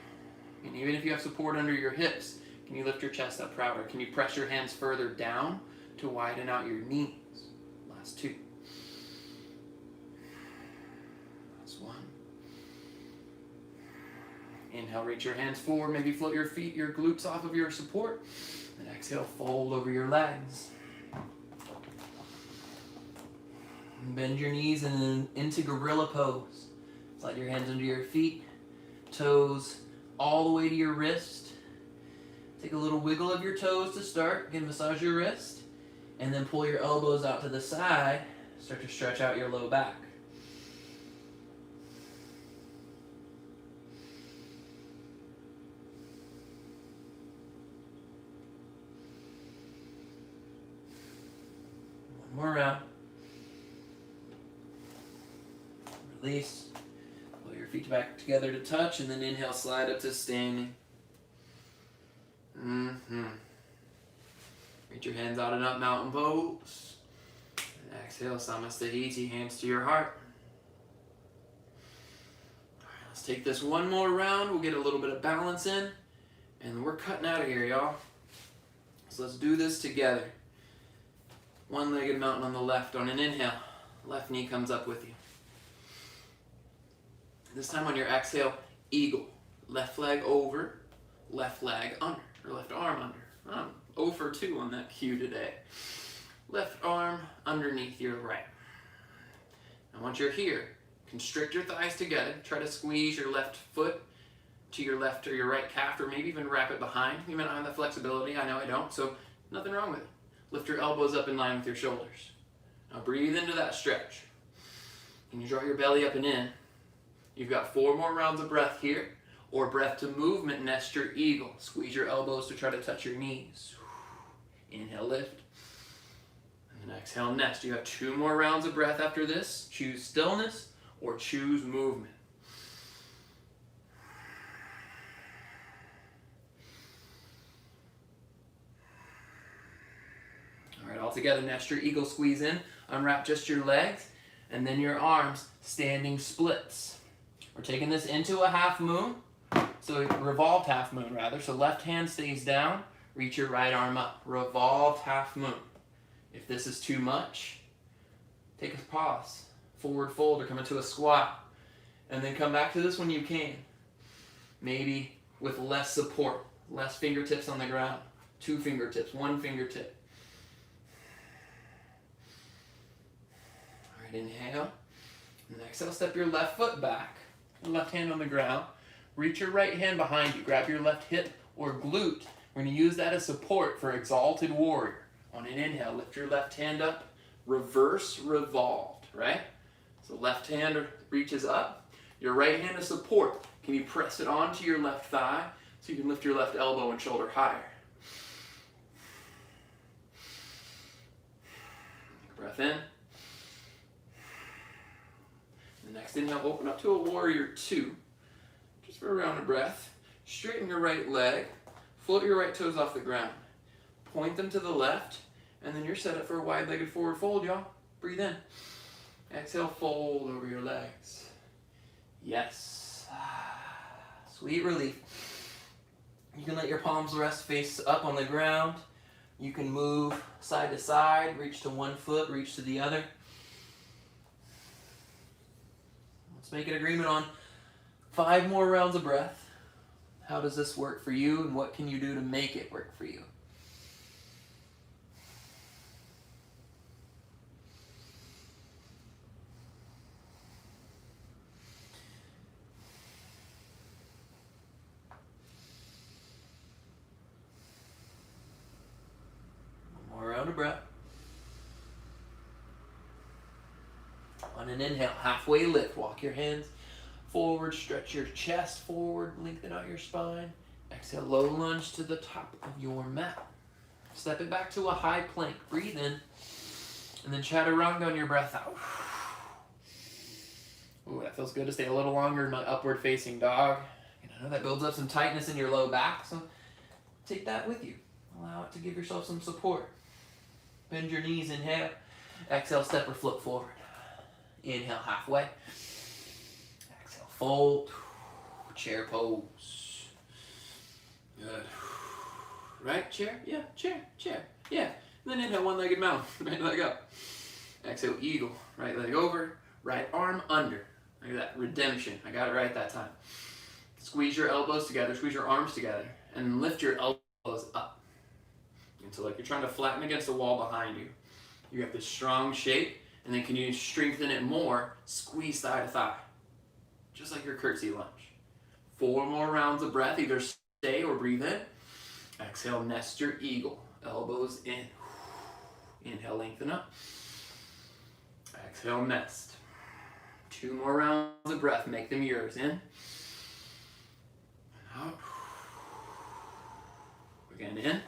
And even if you have support under your hips, can you lift your chest up prouder? Can you press your hands further down to widen out your knees? Last 2. Last 1. Inhale, reach your hands forward. Maybe float your feet, your glutes off of your support. And exhale, fold over your legs. Bend your knees and then into gorilla pose. Slide your hands under your feet, toes all the way to your wrist. Take a little wiggle of your toes to start. Again, massage your wrist. And then pull your elbows out to the side. Start to stretch out your low back. One more round. Release. Pull your feet back together to touch, and then inhale, slide up to standing. Reach your hands out and up, mountain pose. And exhale, Samastahiti, hands to your heart. All right, let's take this one more round. We'll get a little bit of balance in, and we're cutting out of here, y'all. So let's do this together. One-legged mountain on the left on an inhale. Left knee comes up with you. This time on your exhale, eagle. Left leg over, left leg under, or left arm under. I'm 0 for 2 on that cue today. Left arm underneath your right. And once you're here, constrict your thighs together. Try to squeeze your left foot to your left or your right calf, or maybe even wrap it behind. You may not have the flexibility. I know I don't, so nothing wrong with it. Lift your elbows up in line with your shoulders. Now breathe into that stretch. Can you draw your belly up and in? You've got 4 more rounds of breath here, or breath to movement, nest your eagle. Squeeze your elbows to try to touch your knees. Inhale, lift. And then exhale, nest. You have 2 more rounds of breath after this. Choose stillness or choose movement. All right, all together, nest your eagle, squeeze in, unwrap just your legs, and then your arms, standing splits. We're taking this into a half moon, so revolved half moon rather. So left hand stays down, reach your right arm up. Revolved half moon. If this is too much, take a pause. Forward fold or come into a squat. And then come back to this when you can. Maybe with less support, less fingertips on the ground. 2 fingertips, 1 fingertip. All right, inhale. And exhale, step your left foot back. Left hand on the ground. Reach your right hand behind you. Grab your left hip or glute. We're going to use that as support for exalted warrior. On an inhale, lift your left hand up. Reverse revolved, right? So left hand reaches up. Your right hand is support. Can you press it onto your left thigh so you can lift your left elbow and shoulder higher? Breath in. The next inhale, open up to a warrior 2. Just for a round of breath. Straighten your right leg. Float your right toes off the ground. Point them to the left. And then you're set up for a wide-legged forward fold, y'all. Breathe in. Exhale, fold over your legs. Yes. Sweet relief. You can let your palms rest face up on the ground. You can move side to side, reach to one foot, reach to the other. Let's make an agreement on 5 more rounds of breath. How does this work for you, and what can you do to make it work for you? One more round of breath. On an inhale, halfway lift, walk your hands forward, stretch your chest forward, lengthen out your spine. Exhale, low lunge to the top of your mat. Step it back to a high plank. Breathe in, and then chaturanga on your breath out. Ooh, that feels good to stay a little longer in my upward facing dog. I know that builds up some tightness in your low back, so take that with you. Allow it to give yourself some support. Bend your knees, inhale. Exhale, step or flip forward. Inhale, halfway. Exhale, fold. Chair pose. Good. Right, chair? Yeah, chair. Yeah. And then inhale, one-legged mountain. Right leg up. Exhale, eagle. Right leg over. Right arm under. Look at that. Redemption. I got it right that time. Squeeze your elbows together. Squeeze your arms together. And lift your elbows up. And so like you're trying to flatten against the wall behind you. You have this strong shape. And then can you strengthen it more? Squeeze thigh to thigh. Just like your curtsy lunge. 4 more rounds of breath. Either stay or breathe in. Exhale, nest your eagle. Elbows in. Inhale, lengthen up. Exhale, nest. 2 more rounds of breath. Make them yours. In. Out. Again, in. And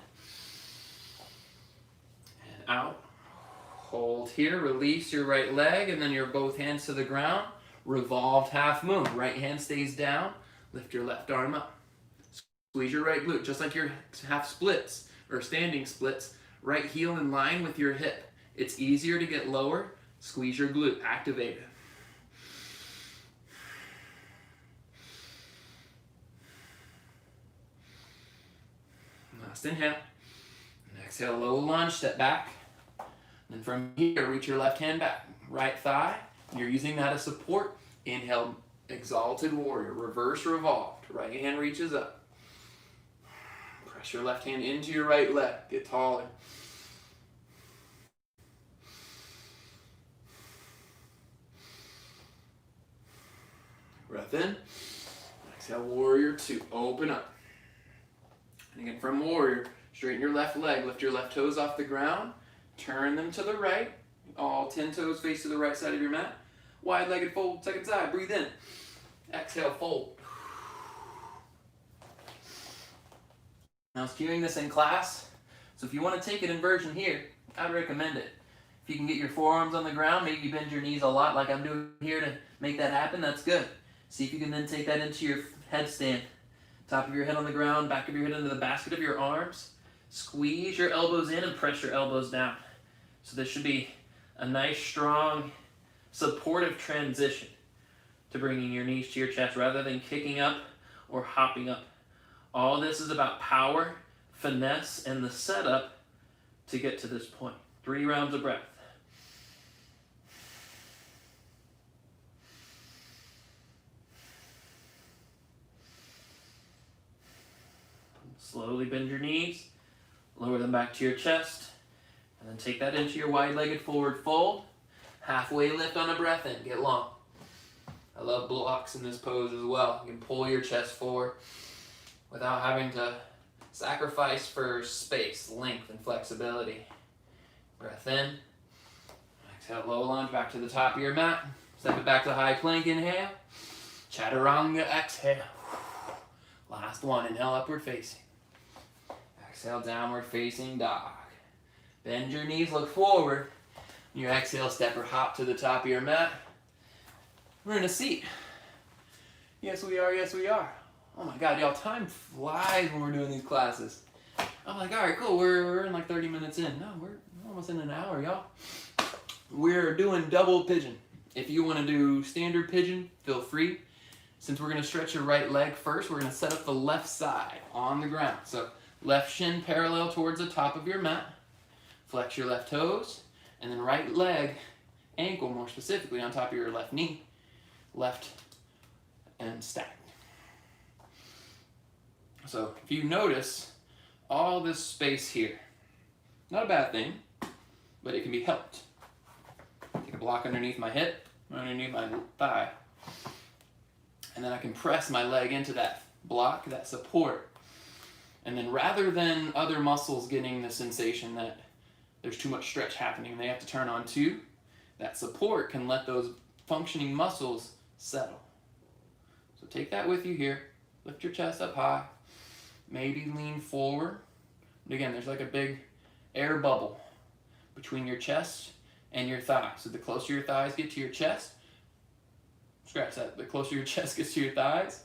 out. Hold here, release your right leg, and then your both hands to the ground. Revolved half moon. Right hand stays down. Lift your left arm up. Squeeze your right glute, just like your half splits, or standing splits. Right heel in line with your hip. It's easier to get lower. Squeeze your glute, activate it. Last inhale. And exhale, low lunge, step back. And from here, reach your left hand back. Right thigh. You're using that as support. Inhale, Exalted warrior, reverse revolved. Right hand reaches up. Press your left hand into your right leg. Get taller. Breath in. Exhale, warrior two. Open up. And again, from warrior, straighten your left leg. Lift your left toes off the ground. Turn them to the right. All 10 toes face to the right side of your mat. Wide-legged fold, second side. Breathe in. Exhale, fold. Now, I was cueing this in class, so if you want to take it in version here, I'd recommend it. If you can get your forearms on the ground, maybe you bend your knees a lot like I'm doing here to make that happen, that's good. See if you can then take that into your headstand. Top of your head on the ground, back of your head into the basket of your arms. Squeeze your elbows in and press your elbows down. So this should be a nice, strong, supportive transition to bringing your knees to your chest rather than kicking up or hopping up. All this is about power, finesse, and the setup to get to this point. 3 rounds of breath. Slowly bend your knees, lower them back to your chest, and then take that into your wide-legged forward fold. Halfway lift on a breath in, get long. I love blocks in this pose as well. You can pull your chest forward without having to sacrifice for space, length, and flexibility. Breath in. Exhale, low lunge back to the top of your mat. Step it back to high plank, inhale. Chaturanga, exhale. Last one, inhale, upward facing. Exhale, downward facing dog. Bend your knees, look forward. Your exhale, step or hop to the top of your mat. We're in a seat. Yes, we are. Yes, we are. Oh my God, y'all, time flies when we're doing these classes. I'm like, all right, cool. We're in like 30 minutes in. No, we're almost in an hour, y'all. We're doing double pigeon. If you want to do standard pigeon, feel free. Since we're going to stretch your right leg first, we're going to set up the left side on the ground. So left shin parallel towards the top of your mat. Flex your left toes. And then right leg, ankle more specifically, on top of your left knee. Left and stack. So if you notice all this space here, not a bad thing, but it can be helped. Take a block underneath my hip, underneath my thigh, and then I can press my leg into that block, that support. And then rather than other muscles getting the sensation that there's too much stretch happening and they have to turn on too, that support can let those functioning muscles settle. So take that with you here. Lift your chest up high. Maybe lean forward. And again, there's like a big air bubble between your chest and your thigh. So the closer your thighs get to your chest, scratch that, the closer your chest gets to your thighs,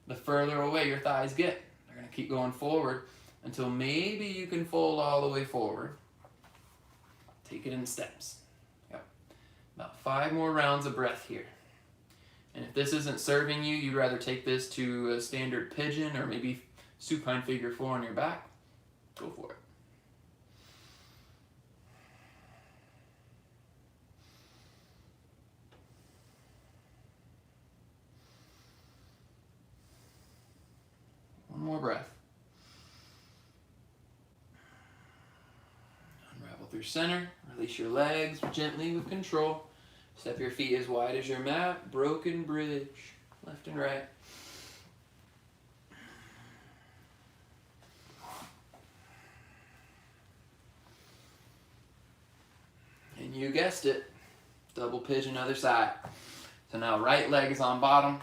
the further away your thighs get. They're going to keep going forward until maybe you can fold all the way forward. Take it in steps. Yep. About 5 more rounds of breath here. And if this isn't serving you, you'd rather take this to a standard pigeon or maybe supine figure 4 on your back, go for it. One more breath. Unravel through center. Release your legs gently with control. Step your feet as wide as your mat. Broken bridge. Left and right. And you guessed it. Double pigeon other side. So now right leg is on bottom.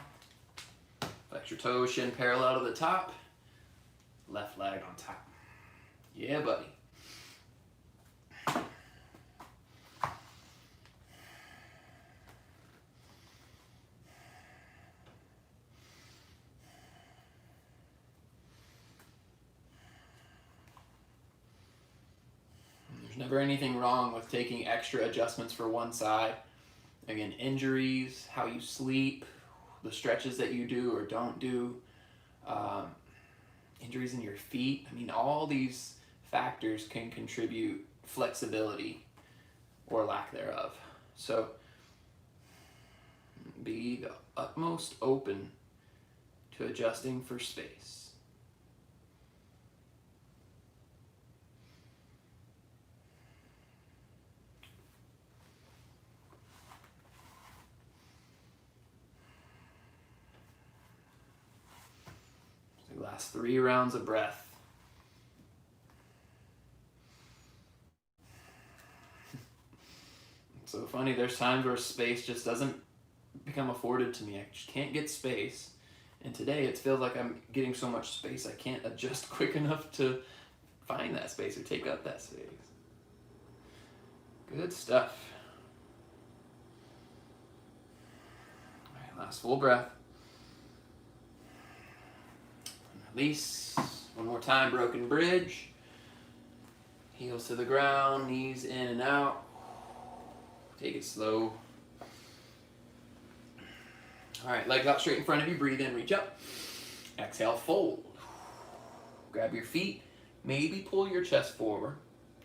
Flex your toes, shin parallel to the top. Left leg on top. Yeah, buddy. There's never anything wrong with taking extra adjustments for one side. Again, injuries, how you sleep, the stretches that you do or don't do, injuries in your feet. I mean, all these factors can contribute flexibility or lack thereof. So Be the utmost open to adjusting for space. So last 3 rounds of breath. It's so funny, there's times where space just doesn't become afforded to me. I just can't get space. And today it feels like I'm getting so much space I can't adjust quick enough to find that space or take up that space. Good stuff. All right, last full breath. Release. One more time, broken bridge. Heels to the ground, knees in and out. Take it slow. All right, legs out straight in front of you. Breathe in, reach up. Exhale, fold. Grab your feet. Maybe pull your chest forward.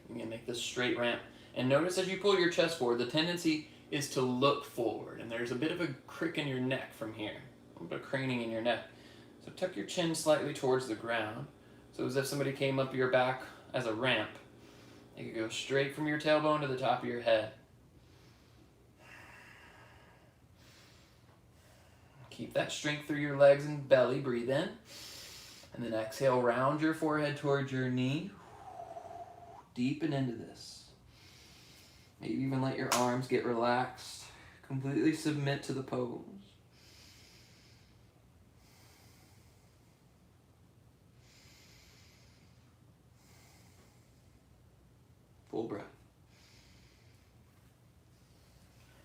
You're gonna make this straight ramp. And notice as you pull your chest forward, the tendency is to look forward. And there's a bit of a crick in your neck from here. A little bit of craning in your neck. So tuck your chin slightly towards the ground. So as if somebody came up your back as a ramp. You could go straight from your tailbone to the top of your head. Keep that strength through your legs and belly. Breathe in. And then exhale, round your forehead towards your knee. Deepen into this. Maybe even let your arms get relaxed. Completely submit to the pose. Full breath.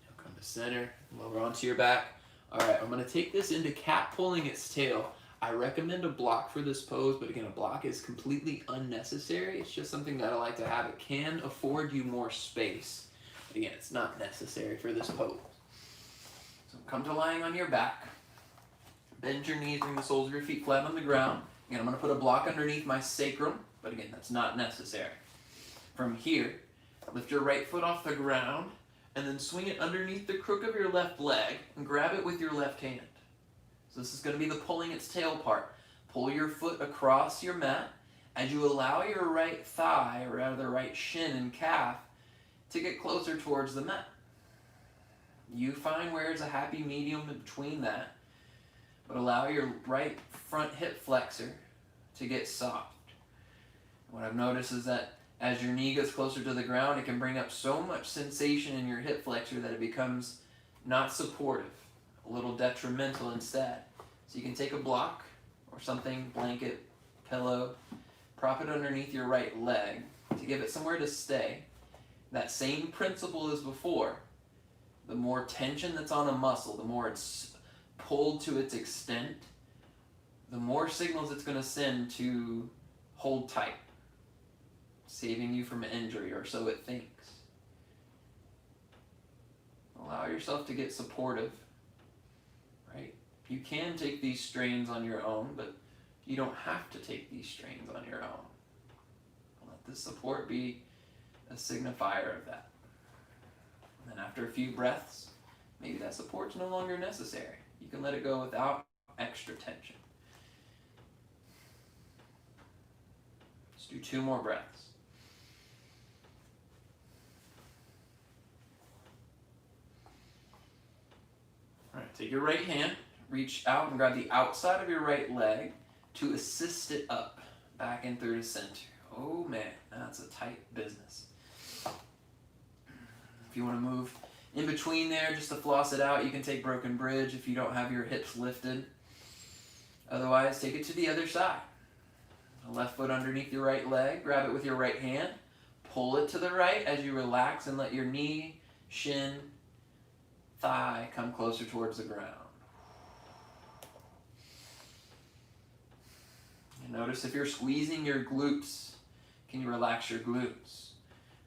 Now come to center, lower onto your back. All right, I'm gonna take this into cat pulling its tail. I recommend a block for this pose, but again, a block is completely unnecessary. It's just something that I like to have. It can afford you more space. But again, it's not necessary for this pose. So come to lying on your back. Bend your knees, bring the soles of your feet flat on the ground. Again, I'm gonna put a block underneath my sacrum, but again, that's not necessary. From here, lift your right foot off the ground, and then swing it underneath the crook of your left leg and grab it with your left hand. So this is going to be the pulling its tail part. Pull your foot across your mat as you allow your right thigh, or rather right shin and calf, to get closer towards the mat. You find where is a happy medium between that, but allow your right front hip flexor to get soft. What I've noticed is that as your knee gets closer to the ground, it can bring up so much sensation in your hip flexor that it becomes not supportive, a little detrimental instead. So you can take a block or something, blanket, pillow, prop it underneath your right leg to give it somewhere to stay. That same principle as before. The more tension that's on a muscle, the more it's pulled to its extent, the more signals it's going to send to hold tight, saving you from injury, or so it thinks. Allow yourself to get supportive, right? You can take these strains on your own, but you don't have to take these strains on your own. Let the support be a signifier of that. And then after a few breaths, maybe that support's no longer necessary. You can let it go without extra tension. Let's do 2 more breaths. All right, take your right hand, reach out and grab the outside of your right leg to assist it up, back and through to center. Oh man, that's a tight business. If you want to move in between there just to floss it out, you can take broken bridge if you don't have your hips lifted. Otherwise, take it to the other side. The left foot underneath your right leg, grab it with your right hand, pull it to the right as you relax and let your knee, shin, thigh come closer towards the ground. And notice if you're squeezing your glutes, can you relax your glutes?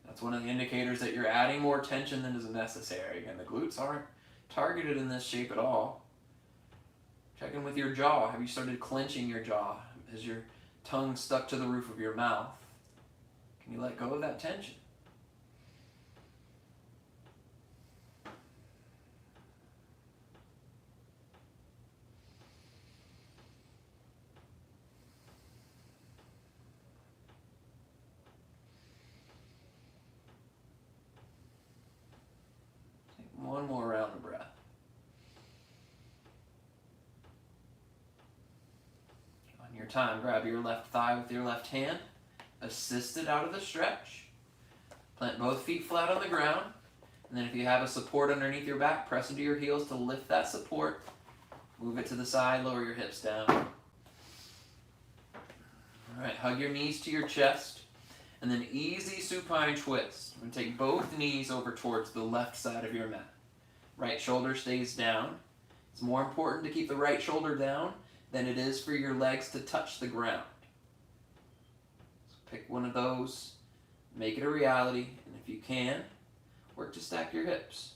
That's one of the indicators that you're adding more tension than is necessary. Again, the glutes aren't targeted in this shape at all. Check in with your jaw. Have you started clenching your jaw? Is your tongue stuck to the roof of your mouth? Can you let go of that tension? time, grab your left thigh with your left hand, assist it out of the stretch, plant both feet flat on the ground, and then if you have a support underneath your back, press into your heels to lift that support, move it to the side, lower your hips down. All right, hug your knees to your chest, and then easy supine twist. I'm going to take both knees over towards the left side of your mat. Right shoulder stays down. It's more important to keep the right shoulder down than it is for your legs to touch the ground. So pick one of those, make it a reality, and if you can, work to stack your hips.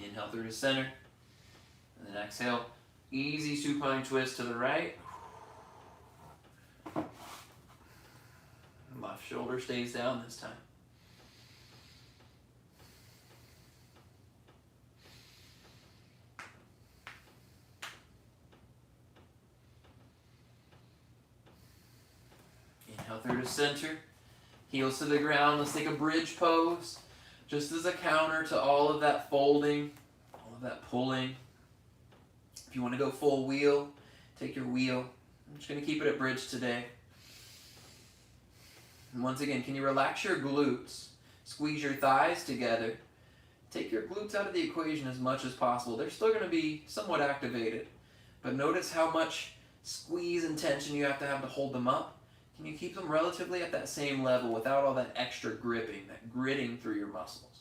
Inhale through to center, and then exhale, easy supine twist to the right. Left shoulder stays down this time. Inhale through to center, heels to the ground. Let's take a bridge pose, just as a counter to all of that folding, all of that pulling. If you want to go full wheel, take your wheel. I'm just going to keep it at bridge today. And once again, can you relax your glutes? Squeeze your thighs together. Take your glutes out of the equation as much as possible. They're still going to be somewhat activated, but notice how much squeeze and tension you have to hold them up. Can you keep them relatively at that same level without all that extra gripping, that gritting through your muscles?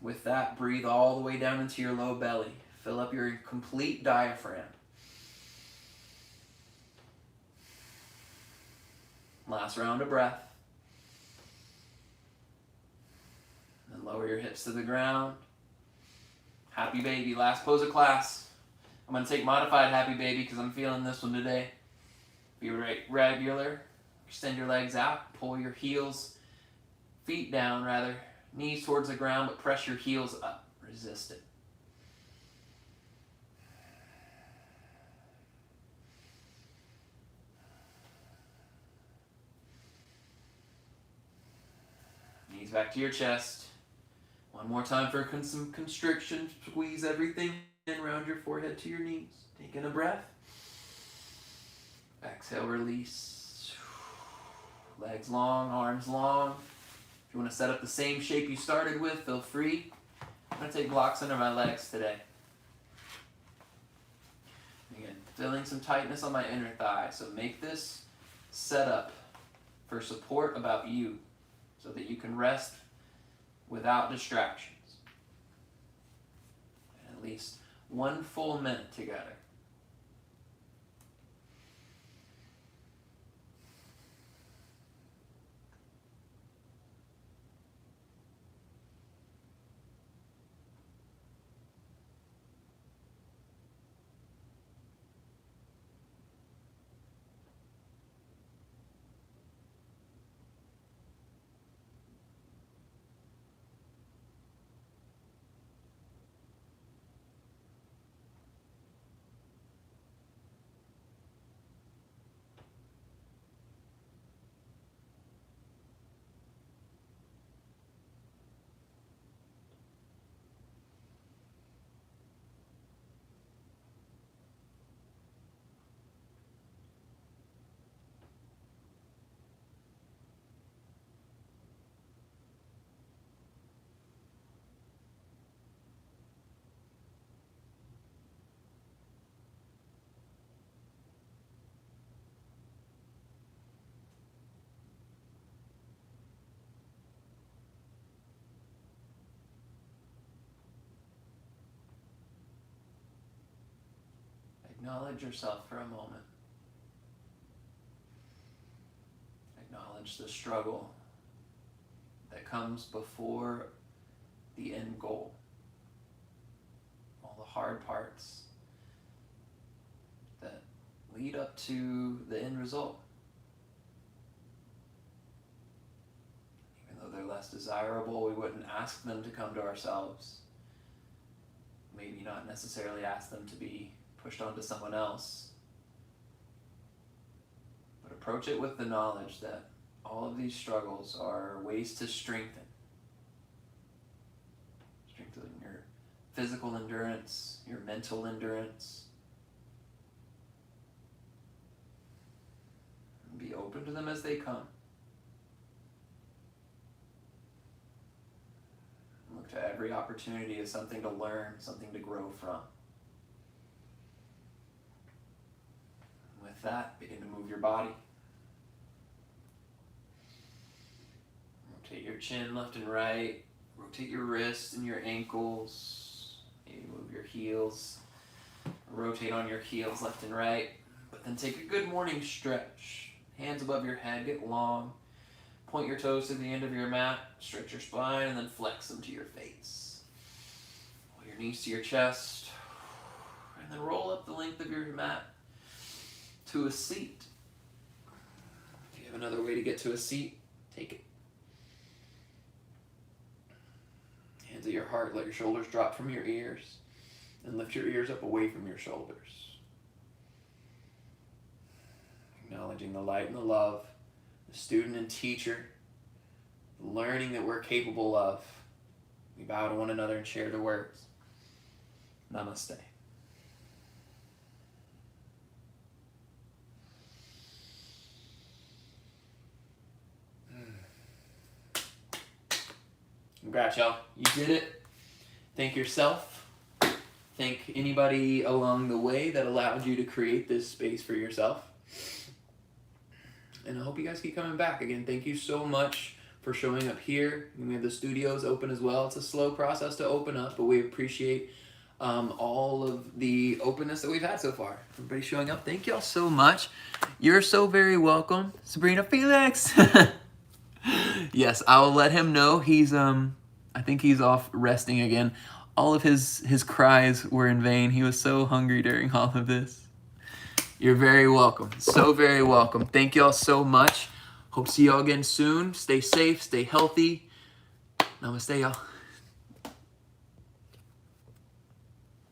With that, breathe all the way down into your low belly. Fill up your complete diaphragm. Last round of breath. Then lower your hips to the ground. Happy baby, last pose of class. I'm going to take modified happy baby because I'm feeling this one today. Be regular. Extend your legs out. Pull your feet down rather. Knees towards the ground, but press your heels up. Resist it. Knees back to your chest. One more time for some constriction. Squeeze everything in around your forehead to your knees. Take in a breath. Exhale, release. Legs long, arms long. If you want to set up the same shape you started with, feel free. I'm going to take blocks under my legs today. Again, feeling some tightness on my inner thigh. So make this setup for support about you so that you can rest without distractions. And at least 1 full minute together. Acknowledge yourself for a moment. Acknowledge the struggle that comes before the end goal. All the hard parts that lead up to the end result. Even though they're less desirable, we wouldn't ask them to come to ourselves. Maybe not necessarily ask them to be pushed onto someone else. But approach it with the knowledge that all of these struggles are ways to strengthen, physical endurance, your mental endurance. Be open to them as they come. Look to every opportunity as something to learn, something to grow from. With that, begin to move your body. Rotate your chin left and right. Rotate your wrists and your ankles. Maybe move your heels. Rotate on your heels left and right. But then take a good morning stretch. Hands above your head, get long. Point your toes to the end of your mat. Stretch your spine and then flex them to your face. Pull your knees to your chest. And then roll up the length of your mat to a seat. If you have another way to get to a seat, take it. Hands at your heart, let your shoulders drop from your ears, and lift your ears up away from your shoulders. Acknowledging the light and the love, the student and teacher, the learning that we're capable of. We bow to one another and share the words. Namaste. Congrats, y'all. You did it. Thank yourself. Thank anybody along the way that allowed you to create this space for yourself. And I hope you guys keep coming back. Again, thank you so much for showing up here. And we have the studios open as well. It's a slow process to open up, but we appreciate all of the openness that we've had so far. Everybody showing up, thank y'all so much. You're so very welcome. Sabrina Felix. Yes, I'll let him know. He's I think he's off resting again. All of his cries were in vain. He was so hungry during all of this. You're very welcome. So very welcome. Thank y'all so much. Hope to see y'all again soon. Stay safe, stay healthy. Namaste, y'all.